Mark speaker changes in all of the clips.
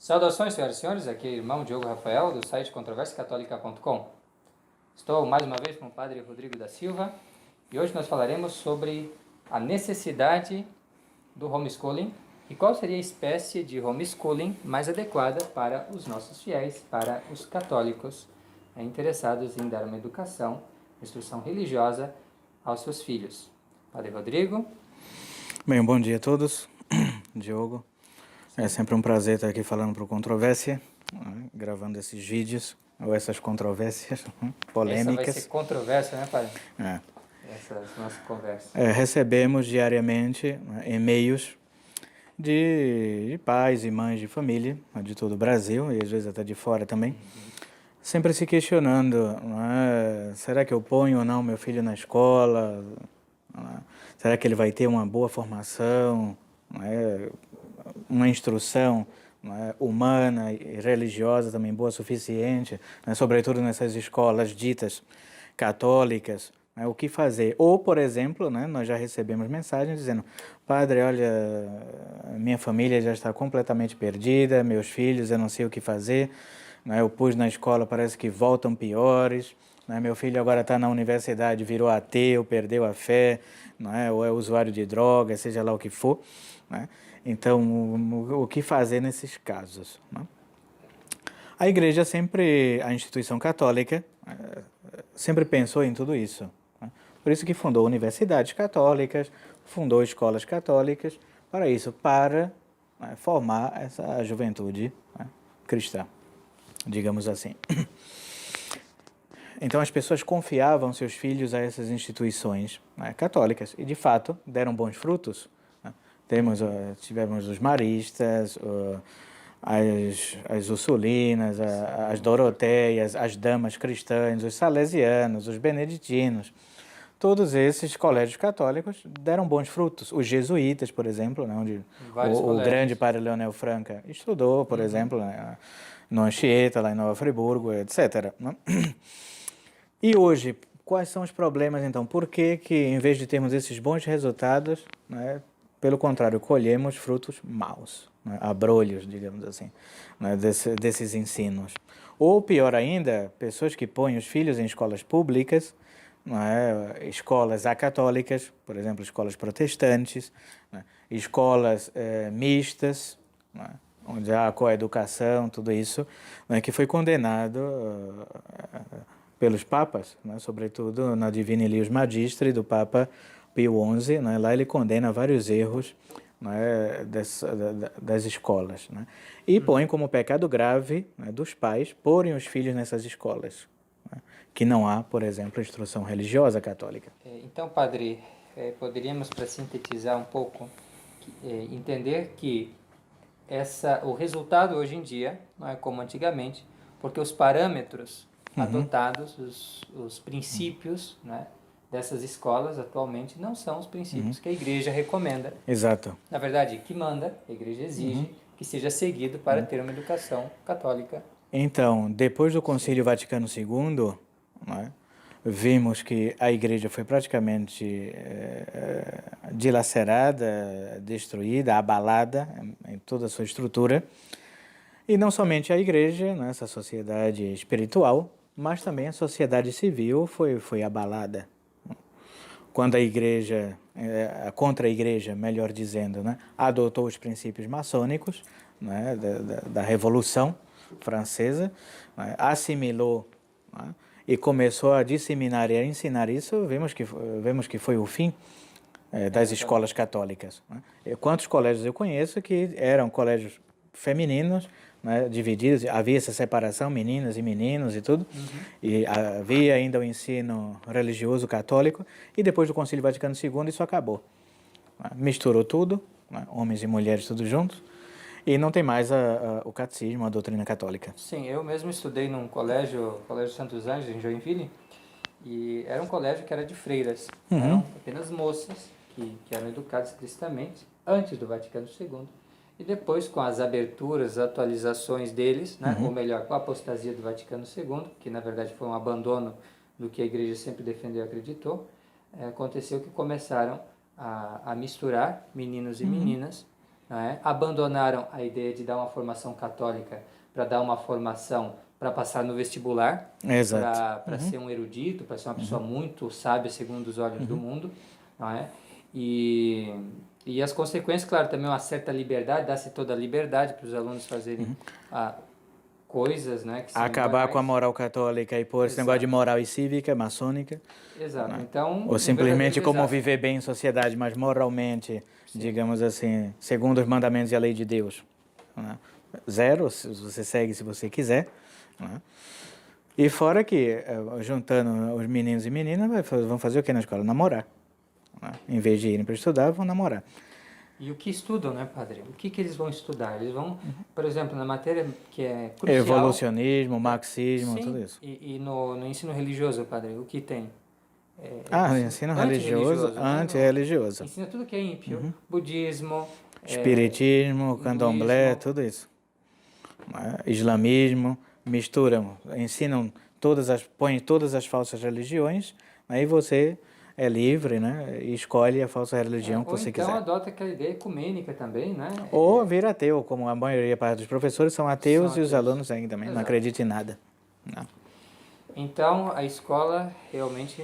Speaker 1: Saudações, senhoras e senhores, aqui é o irmão Diogo Rafael, do site controversiacatólica.com. Estou mais uma vez com o padre Rodrigo da Silva e hoje nós falaremos sobre a necessidade do homeschooling e qual seria a espécie de homeschooling mais adequada para os nossos fiéis, para os católicos interessados em dar uma educação, instrução religiosa aos seus filhos. Padre Rodrigo.
Speaker 2: Bem, bom dia a todos. Diogo. É sempre um prazer estar aqui falando para o Controvérsia, gravando esses vídeos, ou essas controvérsias polêmicas.
Speaker 1: Essa vai ser controvérsia, né, padre?
Speaker 2: É.
Speaker 1: Essas nossas conversas.
Speaker 2: Recebemos diariamente e-mails de pais e mães de família, de todo o Brasil, e às vezes até de fora também, sempre se questionando, será que eu ponho ou não meu filho na escola? Será que ele vai ter uma boa formação? Uma instrução humana e religiosa também boa o suficiente, sobretudo nessas escolas ditas católicas, o que fazer? Ou, por exemplo, nós já recebemos mensagens dizendo: padre, olha, minha família já está completamente perdida, meus filhos, eu não sei o que fazer, eu pus na escola, parece que voltam piores, meu filho agora está na universidade, virou ateu, perdeu a fé, ou é usuário de drogas, seja lá o que for. Então, o que fazer nesses casos? A igreja sempre, a instituição católica, sempre pensou em tudo isso. Por isso que fundou universidades católicas, fundou escolas católicas, para isso, para formar essa juventude cristã, digamos assim. Então as pessoas confiavam seus filhos a essas instituições católicas e, de fato, deram bons frutos. Tivemos os maristas, as ursulinas, as doroteias, as damas cristãs, os salesianos, os beneditinos. Todos esses colégios católicos deram bons frutos. Os jesuítas, por exemplo, onde o grande padre Leonel Franca estudou, por exemplo, no Anchieta, lá em Nova Friburgo, etc. E hoje, quais são os problemas, então? Por que, em vez de termos esses bons resultados, pelo contrário, colhemos frutos maus, abrolhos, digamos assim, desses ensinos? Ou, pior ainda, pessoas que põem os filhos em escolas públicas, escolas acatólicas, por exemplo, escolas protestantes, escolas mistas, onde há a coeducação, tudo isso, que foi condenado pelos papas, sobretudo na Divini Magistri do Papa Pio XI, lá ele condena vários erros das escolas, e põe como pecado grave dos pais porem os filhos nessas escolas, que não há, por exemplo, instrução religiosa católica.
Speaker 1: Então, padre, poderíamos, para sintetizar um pouco, entender que o resultado hoje em dia não é como antigamente, porque os parâmetros adotados, os princípios dessas escolas atualmente não são os princípios que a igreja recomenda.
Speaker 2: Exato.
Speaker 1: Na verdade, que manda, a igreja exige que seja seguido para ter uma educação católica.
Speaker 2: Então, depois do Concílio Vaticano II, vimos que a igreja foi praticamente dilacerada, destruída, abalada em toda a sua estrutura. E não somente a igreja, essa sociedade espiritual, mas também a sociedade civil foi abalada. Quando a igreja, a contra-igreja, melhor dizendo, adotou os princípios maçônicos da Revolução Francesa, assimilou e começou a disseminar e a ensinar isso, vemos que foi o fim das escolas católicas. Quantos colégios eu conheço que eram colégios femininos, divididos, havia essa separação, meninas e meninos e tudo, e havia ainda o ensino religioso católico, e depois do Concílio Vaticano II isso acabou. Misturou tudo, homens e mulheres tudo juntos, e não tem mais o catecismo, a doutrina católica.
Speaker 1: Sim, eu mesmo estudei num colégio Santos Anjos, em Joinville, e era um colégio que era de freiras, eram apenas moças que eram educadas cristamente antes do Vaticano II, e depois com as aberturas, atualizações deles, ou melhor, com a apostasia do Vaticano II, que na verdade foi um abandono do que a igreja sempre defendeu e acreditou, aconteceu que começaram a misturar meninos e meninas, não é? Abandonaram a ideia de dar uma formação católica para dar uma formação para passar no vestibular,
Speaker 2: Exato.
Speaker 1: para ser um erudito, para ser uma pessoa muito sábia segundo os olhos do mundo, não é? E as consequências, claro, também uma certa liberdade, dá-se toda a liberdade para os alunos fazerem coisas, né, que são
Speaker 2: Acabar
Speaker 1: imorais.
Speaker 2: com a moral católica e pôr esse
Speaker 1: Exato.
Speaker 2: negócio de moral e cívica, maçônica.
Speaker 1: Exato. Então,
Speaker 2: Ou
Speaker 1: um
Speaker 2: simplesmente
Speaker 1: verdadeiro
Speaker 2: como
Speaker 1: desastre.
Speaker 2: viver bem em sociedade, mas moralmente, digamos assim, segundo os mandamentos e a lei de Deus. Né? Zero, se você segue se você quiser. Né? E fora que, juntando os meninos e meninas, vão fazer o que na escola? Namorar. Né? Em vez de irem para estudar, vão namorar.
Speaker 1: E o que estudam, né, padre? O que eles vão estudar? Eles vão, por exemplo, na matéria que é crucial...
Speaker 2: Evolucionismo, marxismo,
Speaker 1: sim,
Speaker 2: tudo isso.
Speaker 1: E no ensino religioso, padre, o que tem?
Speaker 2: Ensino religioso, antirreligioso.
Speaker 1: Ensina tudo que é ímpio. Budismo...
Speaker 2: Espiritismo, candomblé,
Speaker 1: hinduísmo.
Speaker 2: tudo isso. Islamismo, misturam, ensinam põem todas as falsas religiões, aí você é livre, né, e escolhe a falsa religião que você
Speaker 1: ou então
Speaker 2: quiser.
Speaker 1: adota aquela ideia ecumênica também, né?
Speaker 2: Ou vira ateu, como a maioria dos professores são ateus
Speaker 1: São
Speaker 2: e os
Speaker 1: ateus.
Speaker 2: alunos ainda também, não
Speaker 1: Exato.
Speaker 2: acreditam em nada. Não.
Speaker 1: Então, a escola realmente...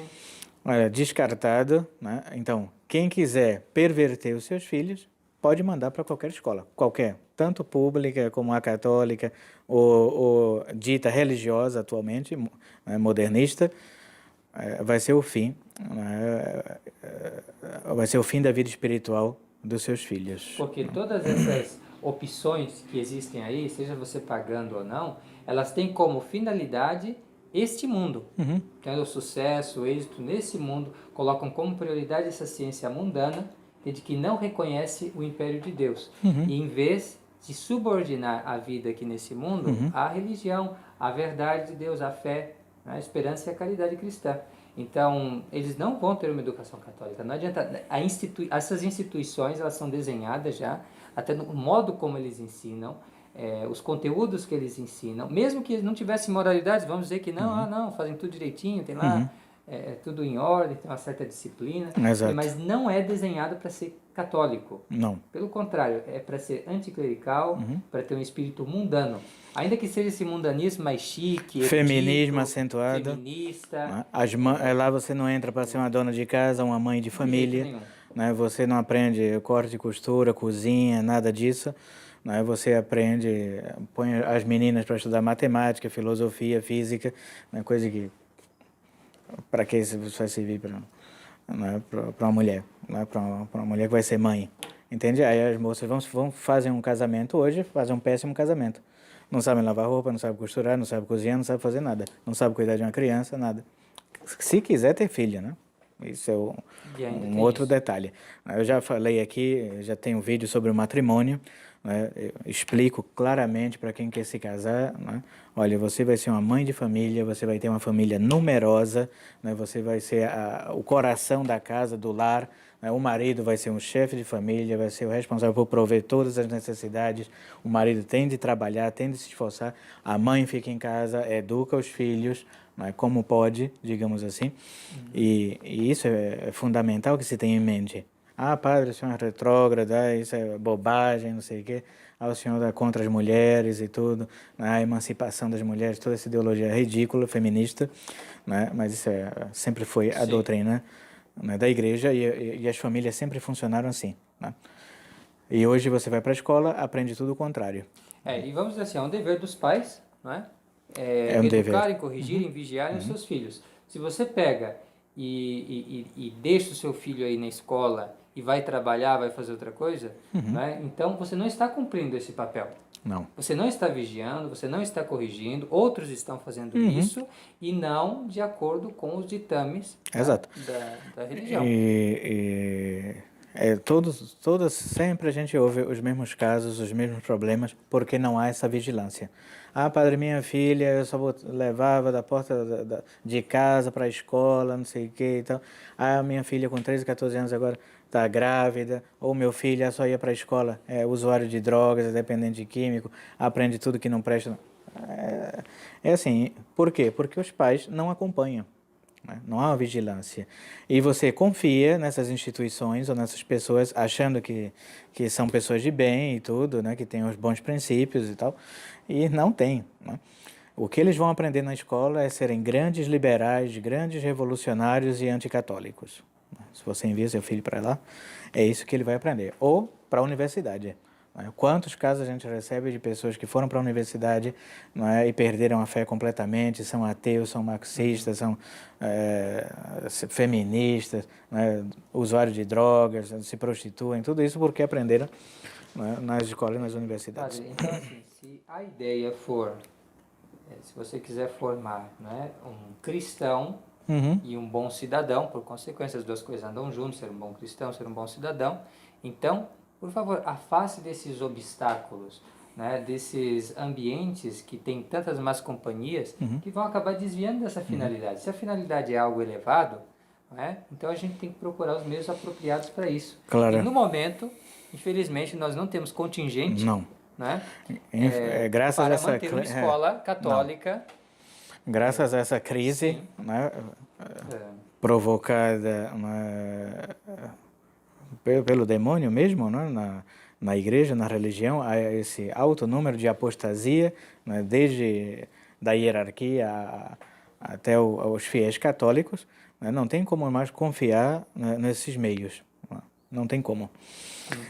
Speaker 2: Olha, descartado, né? Então, quem quiser perverter os seus filhos, pode mandar para qualquer escola, qualquer, tanto pública como a católica, ou dita religiosa atualmente, modernista, vai ser o fim, vai ser o fim da vida espiritual dos seus filhos.
Speaker 1: Porque todas essas opções que existem aí, seja você pagando ou não, elas têm como finalidade este mundo. Tendo o sucesso, o êxito nesse mundo, colocam como prioridade essa ciência mundana e de que não reconhece o império de Deus. E em vez de subordinar a vida aqui nesse mundo à religião, à verdade de Deus, à fé, a esperança e a caridade cristã. Então, eles não vão ter uma educação católica. Não adianta. Essas instituições, elas são desenhadas já, até no modo como eles ensinam, os conteúdos que eles ensinam, mesmo que eles não tivessem moralidades, vamos dizer que não, não, fazem tudo direitinho, tem lá tudo em ordem, tem uma certa disciplina,
Speaker 2: Exato.
Speaker 1: mas não é desenhado para ser católico.
Speaker 2: Não.
Speaker 1: Pelo contrário, é para ser anticlerical, para ter um espírito mundano. Ainda que seja esse mundanismo mais chique,
Speaker 2: feminismo
Speaker 1: erudito,
Speaker 2: acentuado,
Speaker 1: feminista.
Speaker 2: lá você não entra para ser uma dona de casa, uma mãe de família, né? Você não aprende corte e costura, cozinha, nada disso, né? Você aprende, põe as meninas para estudar matemática, filosofia, física, né? Coisa que para que isso vai servir para uma mulher, né? Para uma mulher que vai ser mãe, entende? Aí as moças vão fazer um casamento hoje, fazem um péssimo casamento. Não sabem lavar roupa, não sabem costurar, não sabem cozinhar, não sabem fazer nada. Não sabem cuidar de uma criança, nada. Se quiser ter filho, né? Isso é um outro detalhe. Eu já falei aqui, já tenho um vídeo sobre o matrimônio, né? Eu explico claramente para quem quer se casar, né? Olha, você vai ser uma mãe de família, você vai ter uma família numerosa, né? Você vai ser o coração da casa, do lar, né? O marido vai ser um chefe de família, vai ser o responsável por prover todas as necessidades, o marido tem de trabalhar, tem de se esforçar, a mãe fica em casa, educa os filhos, né? Como pode, digamos assim, e isso é fundamental que se tenha em mente. Ah, padre, o senhor é retrógrado, isso é bobagem, não sei o quê. Ah, o senhor é contra as mulheres e tudo, né? A emancipação das mulheres, toda essa ideologia ridícula, feminista, né? Mas isso sempre foi a doutrina, né, da igreja e as famílias sempre funcionaram assim, né? E hoje você vai para a escola, aprende tudo o contrário.
Speaker 1: E vamos dizer assim, é um dever dos pais, não é?
Speaker 2: Um
Speaker 1: Educarem,
Speaker 2: dever.
Speaker 1: corrigirem, vigiarem os seus filhos. Se você pega e deixa o seu filho aí na escola e vai trabalhar, vai fazer outra coisa, né? Então você não está cumprindo esse papel.
Speaker 2: Não.
Speaker 1: Você não está vigiando, você não está corrigindo, outros estão fazendo isso e não de acordo com os ditames da religião.
Speaker 2: Sempre a gente ouve os mesmos casos, os mesmos problemas, porque não há essa vigilância. Ah, padre, minha filha, eu só levava da porta de casa para a escola, não sei o que e tal. Ah, minha filha com 13, 14 anos agora está grávida. Ou meu filho só ia para a escola, é usuário de drogas, é dependente de químico, aprende tudo que não presta. É assim, por quê? Porque os pais não acompanham. né? Não há uma vigilância. E você confia nessas instituições ou nessas pessoas, achando que são pessoas de bem e tudo, né? Que têm os bons princípios e tal, e não tem, né? O que eles vão aprender na escola é serem grandes liberais, grandes revolucionários e anticatólicos. Se você envia seu filho para lá, é isso que ele vai aprender. Ou para a universidade. Quantos casos a gente recebe de pessoas que foram para a universidade, não é, e perderam a fé completamente, são ateus, são marxistas, são feministas, né, usuários de drogas, se prostituem, tudo isso porque aprenderam, né, nas escolas e nas universidades.
Speaker 1: Padre, então, assim, se a ideia for, se você quiser formar, né, um cristão e um bom cidadão, por consequência, as duas coisas andam juntos, ser um bom cristão, ser um bom cidadão, então, por favor, afaste desses obstáculos, né, desses ambientes que tem tantas más companhias que vão acabar desviando dessa finalidade. Se a finalidade é algo elevado, né, então a gente tem que procurar os meios apropriados para isso.
Speaker 2: Claro.
Speaker 1: E no momento, infelizmente, nós não temos contingente,
Speaker 2: não,
Speaker 1: né,
Speaker 2: graças
Speaker 1: para
Speaker 2: a essa
Speaker 1: manter uma escola católica.
Speaker 2: Graças a essa crise, né, provocada, né, pelo demônio mesmo, né, na igreja, na religião, há esse alto número de apostasia, né, desde da hierarquia até os fiéis católicos, né, não tem como mais confiar, né, nesses meios, não tem como.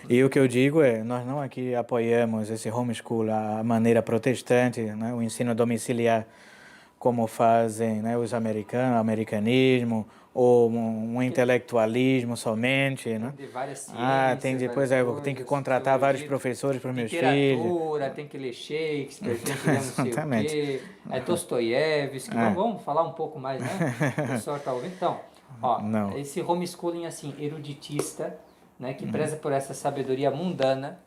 Speaker 2: E o que eu digo é, nós não aqui apoiamos esse homeschool, a maneira protestante, né, o ensino domiciliar, como fazem, né, os americanos, americanismo, ou um intelectualismo somente, né?
Speaker 1: Tem várias ciências,
Speaker 2: tem depois tem que contratar vários professores para os meus filhos.
Speaker 1: Literatura, tem que ler Shakespeare, tem que ler não sei o quê, Dostoiévski, vamos falar um pouco mais, né? O pessoal está ouvindo? Então, ó, esse homeschooling assim, eruditista, né, que preza por essa sabedoria mundana,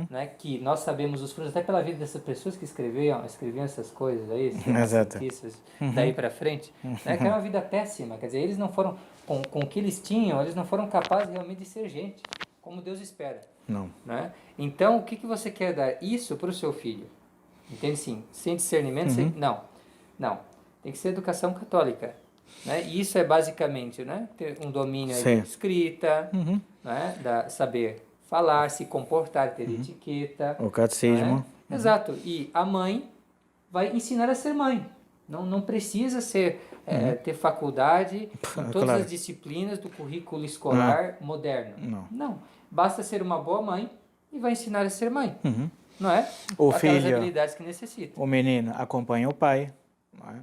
Speaker 1: né, que nós sabemos os frutos, até pela vida dessas pessoas que escreviam essas coisas aí, esses cientistas, daí para frente, né, que era uma vida péssima, quer dizer, eles não foram, com o que eles tinham, eles não foram capazes realmente de ser gente, como Deus espera.
Speaker 2: Não.
Speaker 1: Né? Então, o que você quer dar? Isso para o seu filho. Entende? Sim. Sem discernimento, não. Tem que ser educação católica. Né? E isso é basicamente, né, ter um domínio de escrita, né, saber falar, se comportar, ter etiqueta.
Speaker 2: O catecismo.
Speaker 1: Né? Exato. E a mãe vai ensinar a ser mãe. Não precisa ter faculdade em todas as disciplinas do currículo escolar moderno. Não. Basta ser uma boa mãe e vai ensinar a ser mãe. Não é?
Speaker 2: O
Speaker 1: aquelas
Speaker 2: filho,
Speaker 1: habilidades que necessita.
Speaker 2: O menino acompanha o pai, não é?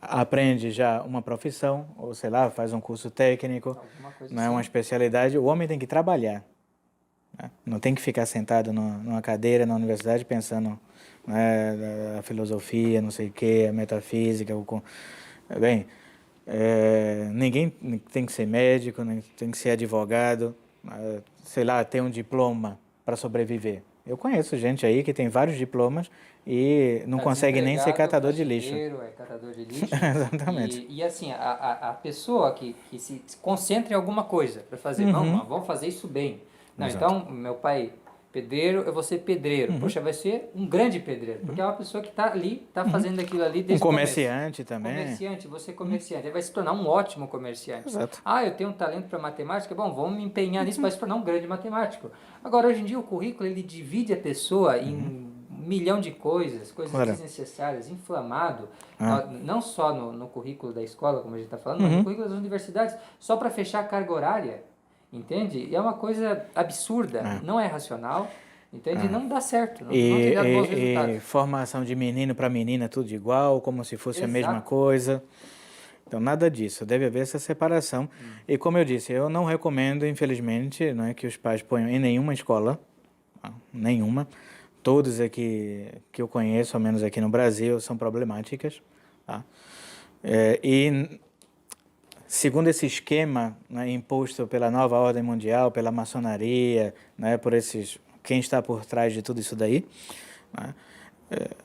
Speaker 2: Aprende já uma profissão, ou sei lá, faz um curso técnico, não é uma especialidade. O homem tem que trabalhar, né? Não tem que ficar sentado numa cadeira na universidade pensando, né, a filosofia, não sei o que, a metafísica. Bem, ninguém tem que ser médico, nem tem que ser advogado, sei lá, ter um diploma para sobreviver. Eu conheço gente aí que tem vários diplomas e não consegue nem ser catador de lixo.
Speaker 1: É catador de lixo.
Speaker 2: Exatamente.
Speaker 1: E assim, a pessoa que se concentra em alguma coisa para fazer, não, vamos fazer isso bem. Não, então, meu pai pedreiro, eu vou ser pedreiro. Poxa, vai ser um grande pedreiro, porque é uma pessoa que está ali, está fazendo aquilo ali desde o começo.
Speaker 2: Comerciante também.
Speaker 1: Comerciante, você é comerciante. Ele vai se tornar um ótimo comerciante.
Speaker 2: Exato.
Speaker 1: Eu tenho um talento para matemática, bom, vamos me empenhar nisso para se tornar um grande matemático. Agora, hoje em dia, o currículo, ele divide a pessoa em um milhão de coisas desnecessárias, inflamado, não só no currículo da escola, como a gente está falando, mas no currículo das universidades, só para fechar a carga horária. Entende? E é uma coisa absurda, não é racional, entende? Não dá certo, não tem dado bons resultados.
Speaker 2: E formação de menino para menina, tudo igual, como se fosse a mesma coisa. Então, nada disso, deve haver essa separação. E como eu disse, eu não recomendo, infelizmente, não é, que os pais ponham em nenhuma escola, nenhuma. Todas aqui que eu conheço, ao menos aqui no Brasil, são problemáticas. Tá? Segundo esse esquema, né, imposto pela nova ordem mundial, pela maçonaria, né, por quem está por trás de tudo isso daí, né,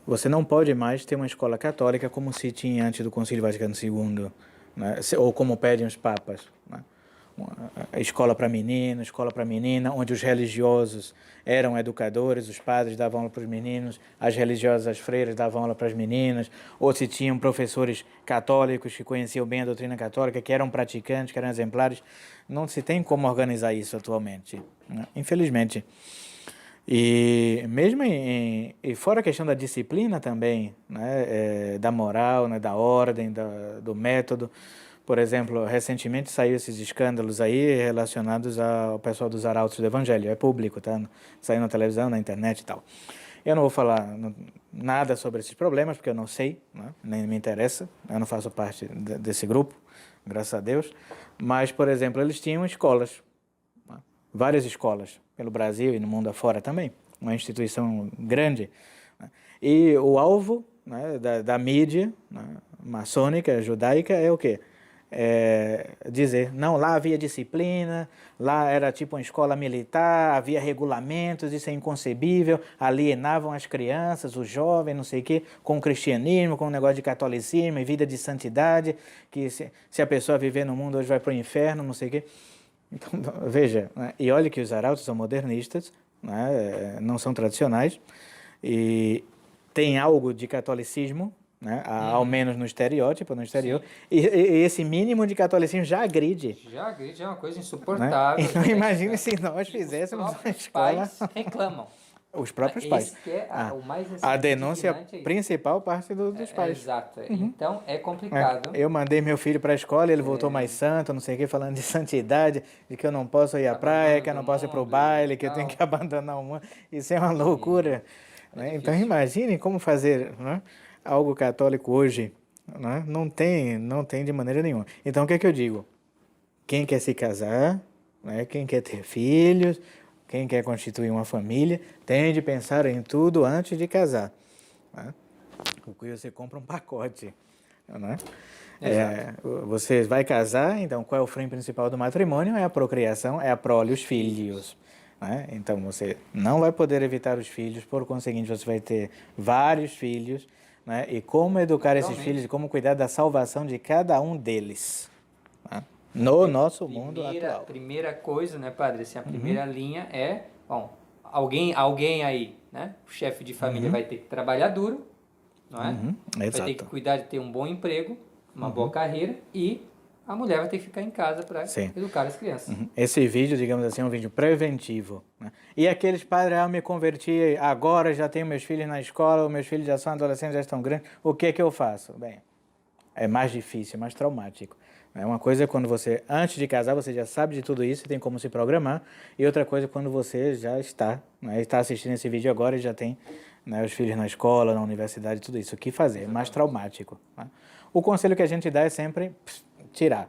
Speaker 2: você não pode mais ter uma escola católica como se tinha antes do Concílio Vaticano II, né, ou como pedem os papas. Né. escola para menino, escola para menina, onde os religiosos eram educadores, os padres davam aula para os meninos, as religiosas, as freiras davam aula para as meninas, ou se tinham professores católicos que conheciam bem a doutrina católica, que eram praticantes, que eram exemplares. Não se tem como organizar isso atualmente, né? Infelizmente. E mesmo e fora a questão da disciplina também, né, da moral, né, da ordem, do método. Por exemplo, recentemente saiu esses escândalos aí relacionados ao pessoal dos arautos do Evangelho. É público, tá? Saiu na televisão, na internet e tal. Eu não vou falar nada sobre esses problemas, porque eu não sei, né? Nem me interessa. Eu não faço parte desse grupo, graças a Deus. Mas, por exemplo, eles tinham escolas, né? Várias escolas, pelo Brasil e no mundo afora também. Uma instituição grande, né? E o alvo, né, da mídia, né, maçônica, judaica, é o quê? Dizer, não, lá havia disciplina, lá era tipo uma escola militar, havia regulamentos, isso é inconcebível, alienavam as crianças, os jovens, não sei o quê, com o cristianismo, com o negócio de catolicismo e vida de santidade, que se a pessoa viver no mundo hoje vai para o inferno, não sei o quê. Então, veja, né? E olha que os arautos são modernistas, né? Não são tradicionais, e tem algo de catolicismo, né? Ao menos no estereótipo, no exterior, e esse mínimo de catolicismo já agride.
Speaker 1: Já agride, é uma coisa
Speaker 2: Né?
Speaker 1: insuportável.
Speaker 2: Então imagine se nós fizéssemos uma escola...
Speaker 1: Os pais reclamam.
Speaker 2: Os próprios pais.
Speaker 1: Esse que é o mais
Speaker 2: a denúncia
Speaker 1: é
Speaker 2: principal parte dos pais.
Speaker 1: Exato. Então é complicado.
Speaker 2: Eu mandei meu filho para a escola, ele voltou mais santo, não sei o que, falando de santidade, de que eu não posso ir à praia, que eu não posso ir para o baile, que eu tenho que abandonar o mundo. Isso é uma loucura. Né? Então imagine como fazer, né, algo católico hoje. Né? Não tem de maneira nenhuma. Então o que é que eu digo? Quem quer se casar, né, quem quer ter filhos, quem quer constituir uma família, tem de pensar em tudo antes de casar. Né? Porque você compra um pacote. Né? Você vai casar, então qual é o fim principal do matrimônio? É a procriação, é a prole, os filhos. Né? Então você não vai poder evitar os filhos, por conseguinte você vai ter vários filhos, né? E como educar esses filhos e como cuidar da salvação de cada um deles. Né? No nosso mundo atual.
Speaker 1: Primeira coisa, né, padre? Assim, a primeira linha é, bom, alguém aí, né? O chefe de família vai ter que trabalhar duro, não é? Vai ter que cuidar de ter um bom emprego, uma boa carreira, e a mulher vai ter que ficar em casa para educar as crianças.
Speaker 2: Esse vídeo, digamos assim, é um vídeo preventivo. Né? E aqueles padres, eu me converti agora, já tenho meus filhos na escola, meus filhos já são adolescentes, já estão grandes, o que é que eu faço? Bem, é mais difícil, mais traumático. Uma coisa é quando você, antes de casar, você já sabe de tudo isso e tem como se programar. E outra coisa é quando você já está, né, está assistindo esse vídeo agora e já tem, né, os filhos na escola, na universidade, tudo isso. O que fazer? É mais traumático. Né? O conselho que a gente dá é sempre tirar.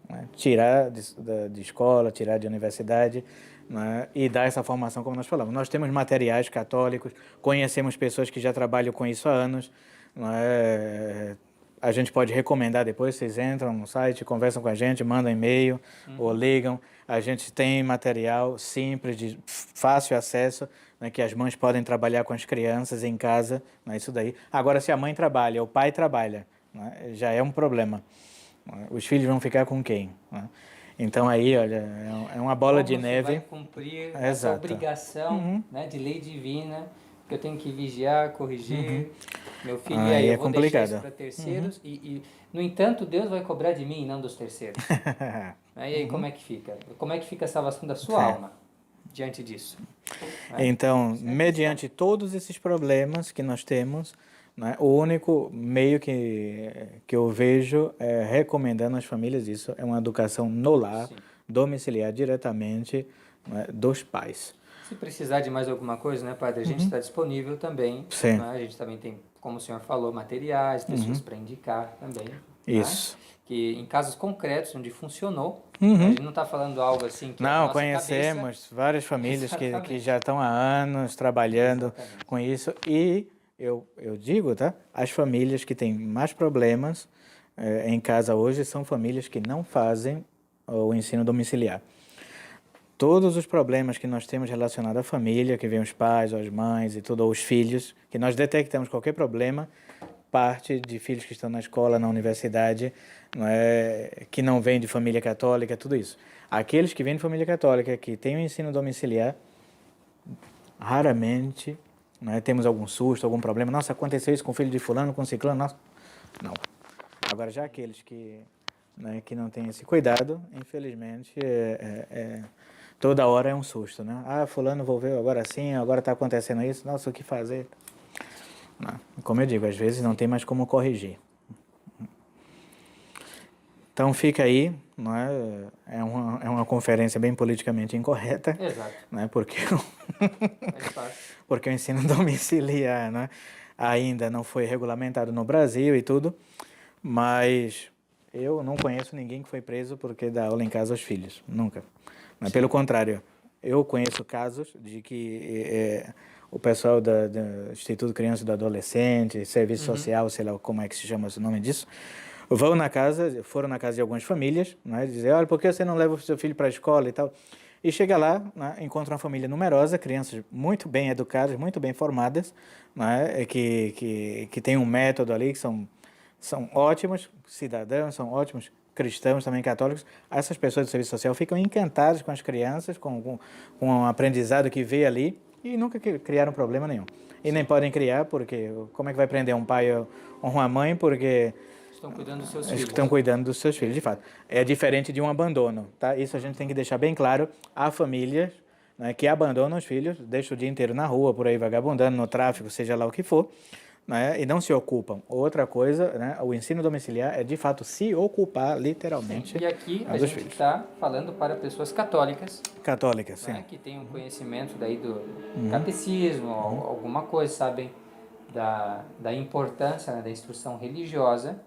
Speaker 2: Né? Tirar de escola, tirar de universidade, né? E dar essa formação como nós falamos. Nós temos materiais católicos, conhecemos pessoas que já trabalham com isso há anos, né? A gente pode recomendar depois, vocês entram no site, conversam com a gente, mandam e-mail ou ligam. A gente tem material simples, de fácil acesso, né, que as mães podem trabalhar com as crianças em casa, né, isso daí. Agora, se a mãe trabalha, o pai trabalha, né, já é um problema. Os filhos vão ficar com quem? Né? Então aí, olha, é uma bola de neve.
Speaker 1: Vai cumprir essa obrigação, né, de lei divina, que eu tenho que vigiar, corrigir meu filho, e aí eu vou deixar isso para terceiros, e no entanto Deus vai cobrar de mim e não dos terceiros. E aí como é que fica? Como é que fica a salvação da sua alma diante disso?
Speaker 2: Então, mediante todos esses problemas que nós temos, né, o único meio que eu vejo é recomendando às famílias isso, é uma educação no lar, domiciliar diretamente, né, dos pais.
Speaker 1: Se precisar de mais alguma coisa, né, padre, a gente está disponível também. Né? A gente também tem, como o senhor falou, materiais, pessoas para indicar também.
Speaker 2: Isso.
Speaker 1: Né? Que em casos concretos, onde funcionou, a gente não está falando algo assim que
Speaker 2: não, conhecemos várias famílias que já estão há anos trabalhando com isso. E eu digo, tá? As famílias que têm mais problemas em casa hoje são famílias que não fazem o ensino domiciliar. Todos os problemas que nós temos relacionados à família, que vem os pais, as mães e tudo, ou os filhos, que nós detectamos qualquer problema, parte de filhos que estão na escola, na universidade, não é, que não vêm de família católica, tudo isso. Aqueles que vêm de família católica, que têm o ensino domiciliar, raramente, não é, temos algum susto, algum problema. Nossa, aconteceu isso com o filho de fulano, com ciclano, nossa. Não. Agora, já aqueles que, né, que não têm esse cuidado, infelizmente, toda hora é um susto, né? Ah, fulano envolveu agora sim, agora está acontecendo isso, nossa, o que fazer? Não. Como eu digo, às vezes não tem mais como corrigir. Então fica aí, não é? É uma conferência bem politicamente incorreta.
Speaker 1: Exato.
Speaker 2: Né?
Speaker 1: É fácil.
Speaker 2: Porque o ensino domiciliar, né, ainda não foi regulamentado no Brasil e tudo, mas eu não conheço ninguém que foi preso porque dá aula em casa aos filhos, nunca. Mas, pelo contrário, eu conheço casos de que o pessoal do Instituto Criança e do Adolescente, Serviço Social, sei lá como é que se chama o nome disso, foram na casa de algumas famílias, né, dizer, olha, por que você não leva o seu filho para a escola e tal? E chega lá, né, encontra uma família numerosa, crianças muito bem educadas, muito bem formadas, né, que tem um método ali, que são ótimos cidadãos, são ótimos cristãos, também católicos. Essas pessoas do serviço social ficam encantadas com as crianças, com o aprendizado que vê ali, e nunca criaram problema nenhum. E nem podem criar, porque como é que vai prender um pai ou uma mãe, porque
Speaker 1: estão cuidando dos seus filhos.
Speaker 2: Estão cuidando dos seus filhos, de fato. É diferente de um abandono, tá? Isso a gente tem que deixar bem claro. Há famílias, né, que abandonam os filhos, deixam o dia inteiro na rua, por aí vagabundando, no tráfico, seja lá o que for, né, e não se ocupam. Outra coisa, né, o ensino domiciliar é, de fato, se ocupar, literalmente,
Speaker 1: sim. E aqui a
Speaker 2: dos
Speaker 1: gente
Speaker 2: filhos.
Speaker 1: está falando para pessoas católicas.
Speaker 2: Católicas, sim.
Speaker 1: Né, que têm um conhecimento daí do catecismo, alguma coisa, sabem da importância, né, da instrução religiosa,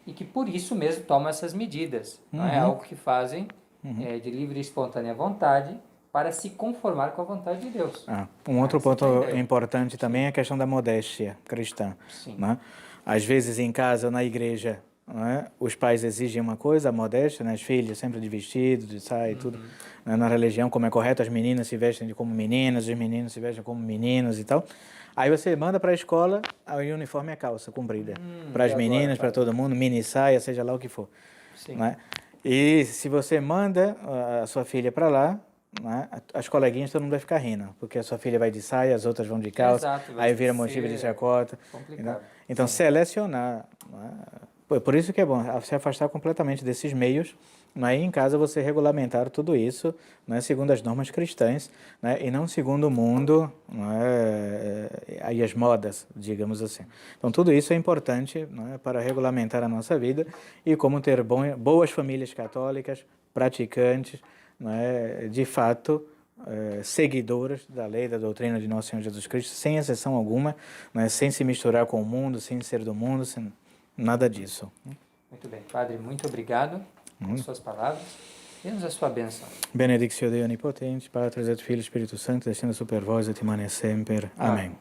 Speaker 1: e que por isso mesmo tomam essas medidas. Não é algo que fazem de livre e espontânea vontade para se conformar com a vontade de Deus.
Speaker 2: Um outro ponto importante também é a questão da modéstia cristã.
Speaker 1: Sim.
Speaker 2: Né? Às vezes em casa, na igreja, né, os pais exigem uma coisa, a modéstia, né, as filhas sempre de vestido, de saia e tudo. Né, na religião, como é correto, as meninas se vestem como meninas, os meninos se vestem como meninos e tal. Aí você manda para a escola, o uniforme é calça comprida. Para as meninas, para todo mundo, mini saia, seja lá o que for.
Speaker 1: Sim.
Speaker 2: Né? E se você manda a sua filha para lá, né, as coleguinhas todo mundo vai ficar rindo, porque a sua filha vai de saia, as outras vão de calça,
Speaker 1: Exato,
Speaker 2: aí vira motivo de chacota.
Speaker 1: Complicado.
Speaker 2: Então, selecionar. Né? Por isso que é bom se afastar completamente desses meios, né, e em casa você regulamentar tudo isso, né, segundo as normas cristãs, né, e não segundo o mundo, né, e as modas, digamos assim. Então, tudo isso é importante, né, para regulamentar a nossa vida e como ter boas famílias católicas, praticantes, né, de fato, seguidoras da lei, da doutrina de Nosso Senhor Jesus Cristo, sem exceção alguma, né, sem se misturar com o mundo, sem ser do mundo, sem nada disso.
Speaker 1: Muito bem, Padre, muito obrigado pelas suas palavras. Dê-nos a sua bênção.
Speaker 2: Benedictio Dei Onipotente, Patris et Filii Spiritus Sancti, descenda super vos et imane semper. Amém.